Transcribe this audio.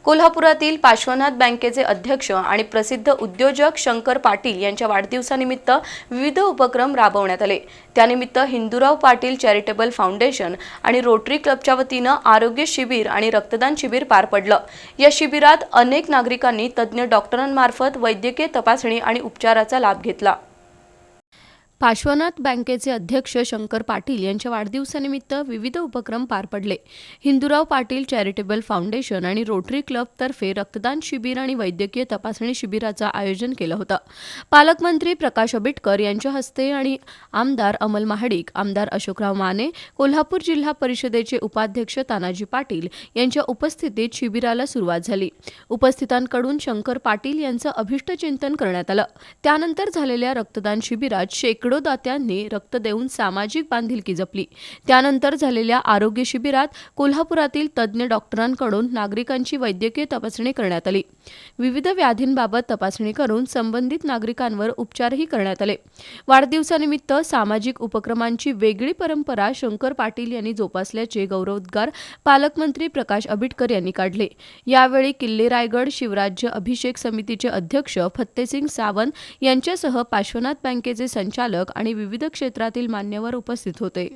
कोल्हापुरातील पार्श्वनाथ बँकेचे अध्यक्ष आणि प्रसिद्ध उद्योजक शंकर पाटील यांच्या वाढदिवसानिमित्त विविध उपक्रम राबवण्यात आले। त्यानिमित्त हिंदूराव पाटील चॅरिटेबल फाउंडेशन आणि रोटरी क्लबच्या वतीने आरोग्य शिबिर आणि रक्तदान शिबिर पार पडलं। या शिबिरात अनेक नागरिकांनी तज्ञ डॉक्टरांमार्फत वैद्यकीय तपासणी आणि उपचाराचा लाभ घेतला। पार्श्वनाथ बँकेचे अध्यक्ष शंकर पाटील यांच्या वाढदिवसानिमित्त विविध उपक्रम पार पडले। हिंदूराव पाटील चॅरिटेबल फाउंडेशन आणि रोटरी क्लब तर्फे रक्तदान शिबिर आणि वैद्यकीय तपासणी शिबिराचं आयोजन केलं होतं। पालकमंत्री प्रकाश आंबेडकर यांच्या हस्ते आणि आमदार अमल महाडिक, आमदार अशोकराव माने, कोल्हापूर जिल्हा परिषदेचे उपाध्यक्ष तानाजी पाटील यांच्या उपस्थितीत शिबिराला सुरुवात झाली। उपस्थितांकडून शंकर पाटील यांचं अभिष्टचिंतन करण्यात आलं। त्यानंतर झालेल्या रक्तदान शिबिरात शेकडो दात्यांनी रक्त देऊन सामाजिक बांधिलकी जपली। त्यानंतर झालेल्या आरोग्य शिबिरात कोल्हापुरातील तज्ञ डॉक्टरांकडून नागरिकांची वैद्यकीय तपासणी करण्यात आली। विविध व्याधींबाबत तपासणी करून संबंधित नागरिकांवर उपचारही करण्यात आले। वाढदिवसानिमित्त सामाजिक उपक्रमांची वेगळी परंपरा शंकर पाटील यांनी जोपासल्याचे गौरवोद्गार पालकमंत्री प्रकाश आंबेडकर यांनी काढले। यावेळी किल्ले रायगड शिवराज्य अभिषेक समितीचे अध्यक्ष फत्तेसिंग सावंत यांच्यासह पार्श्वनाथ बँकेचे संचालक आणि विविध क्षेत्रातील मान्यवर उपस्थित होते।